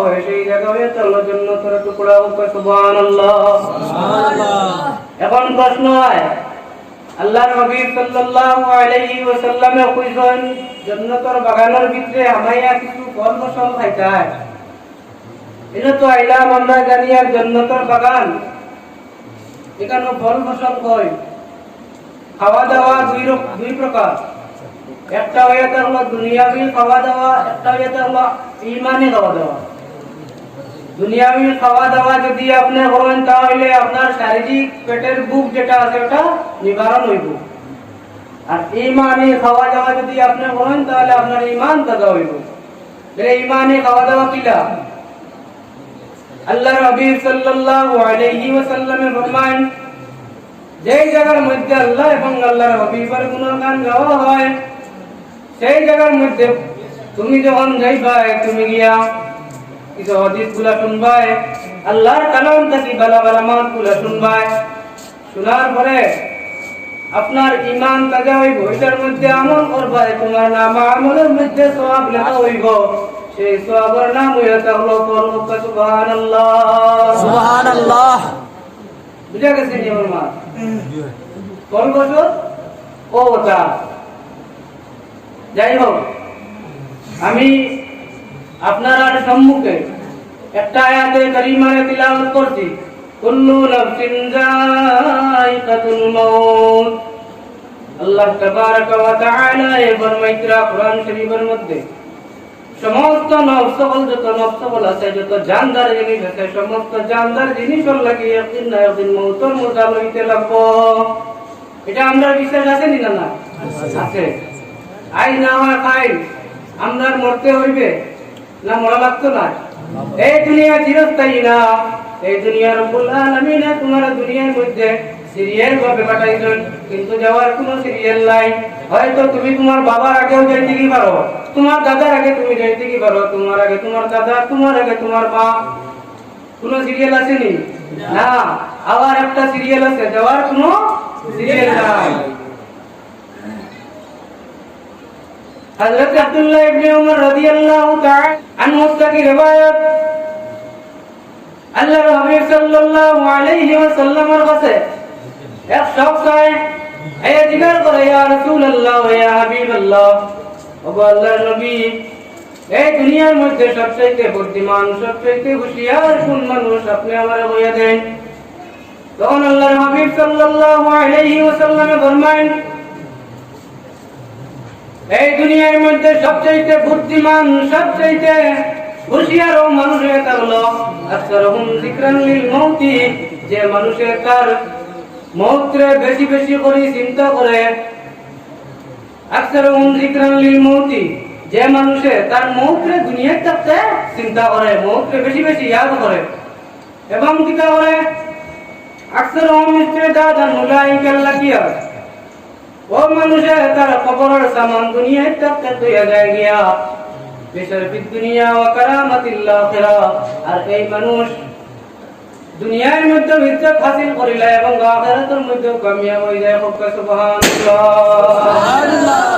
হয় সেই জায়গা হয়ে চলো জান্নাতের টুকরা হোক সুবহানাল্লাহ সুবহানাল্লাহ। এখন প্রশ্ন হয় আল্লাহর নবী সাল্লাল্লাহু আলাইহি ওয়াসাল্লাম কইছেন জান্নাতের বাগানের ভিতরে আমাইয়া কিছু ফল ফসল খাইতে হয়। এটা তো আইলাম আমরা জানি আর জান্নাতের বাগান এখানে ফল ফসল হয় খাওয়া দাওয়া দুই প্রকার। একটা হয়ে হলো দুনিয়াবি খাওয়া দাওয়া, একটা হয়ে হলো ঈমানি খাওয়া দাওয়া। দুনিয়াবি খাওয়া দাওয়া যদি আপনি করেন তাহলে আপনার শারীরিক পেটের ভুখ যেটা আছে ওটা নিবারণ হইব। আর ঈমানি খাওয়া দাওয়া যদি আপনি করেন তাহলে আপনার ঈমান তাজা হইব। এই ঈমানি খাওয়া দাওয়া কিলা আল্লাহর হাবিব সাল্লাল্লাহু আলাইহি ওয়াসাল্লাম ফরমান যেই জায়গার মধ্যে আল্লাহ এবং আল্লাহর হাবিবের গুণগান গাওয়া হয় সেই জায়গার মধ্যে তুমি যখন যাইবা তুমি গিয়া কিছু হাদিস গুলা শুনবাই, আল্লাহর কালাম থেকে বালা বালা মাত গুলা শুনবাই। শোনার পরে আপনার ঈমান তাজা হইব, এটার মধ্যে আমল করবাই, তোমার নাম আমলের মধ্যে সওয়াব লেখা হইব। সেই সওয়াবের নাম হইতে হলো সুবহানাল্লাহ সুবহানাল্লাহ। বুঝা গেছে নি আমার মা? কোন বছর ও ওটা যাই হোক, আমি আপনার সম্মুখে একটা আয়াতে কারিমারে তিলাওয়াত করছি, কুল্লু নাফসিন যায়িকাতুল মাউত। আল্লাহ তাবারাকা ওয়া তাআলা এই ফরমাইতরা কোরআন শরীফের মধ্যে সমস্ত নফসবল যত নফসবল আছে, যত জানদার জিনিস আছে, সমস্ত জানদার জিনিসের লাগি একদিন না একদিন মৌতের মজা লইতে লাগবো। এটা আমরা বিশ্বাস আছে নি? না আছে। আই না হয় খাই আমরা মরতে হইবে না, মরা লাগতো না। এই দুনিয়া চিরস্থায়ী না। এই দুনিয়া রব্বুল আলামিন তোমার দুনিয়ার মধ্যে সিরিয়াল ভাবে পাঠাইছেন, কিন্তু যাওয়ার কোনো সিরিয়াল নাই। হয়তো তুমি তোমার বাবার আগেও যাইতে কি পারো, তোমার দাদার আগে তুমি যাইতে কি পারো, তোমার আগে তোমার দাদা, তোমার আগে তোমার মা। কোনো সিরিয়াল আছে নি? না। আবার একটা সিরিয়াল আছে, যাওয়ার কোনো সিরিয়াল নাই। হযরত আব্দুল্লাহ ইবনে উমর রাদিয়াল্লাহু তাআলা আনহু থেকে riwayat আল্লাহর হাবিব সাল্লাল্লাহু আলাইহি ওয়াসাল্লামের কাছে এক শখস আয় জিজ্ঞাসা করে, ইয়া রাসূলুল্লাহ ইয়া হাবিবাল্লাহ, ও আল্লাহর নবী, এই দুনিয়ার মধ্যে সবচেয়ে বুদ্ধিমান সবচেয়ে হুঁশিয়ার কোন মানুষ, আপনি আমারে বলে দেন। তখন আল্লাহর হাবিব সাল্লাল্লাহু আলাইহি ওয়াসাল্লাম ফরমায়েন, এই দুনিয়ার মধ্যে সবচেয়ে বুদ্ধিমান সবচেয়ে হুঁশিয়ার মানুষ এটা হলো আকসারুহুম যিকরান লিল মাউতি, যে মানুষে তার মৌতরে বেশি বেশি করে চিন্তা করে। আকসারুহুম যিকরান লিল মাউতি, যে মানুষে তার মৌতরে দুনিয়ার থাকতে চিন্তা করে, মৌতরে বেশি বেশি ইয়াদ করে। এবং কি করে আকসারুহুম ইস্তিদাদান উলাইকাল লাকিয়া, ও মানুষে তার কবরের সামান দুনিয়ায় থাকতে তুইয়া যায় গিয়া বিশরফিদ দুনিয়া ওয়া কারামাতিল আখিরা। আর এই মানুষ দুনিয়ার মধ্যে ইজ্জত হাসিল করিলা এবং আখিরাতের মধ্যে কামিয়াব হয়ে যায়। সুবহানাল্লাহ সুবহানাল্লাহ।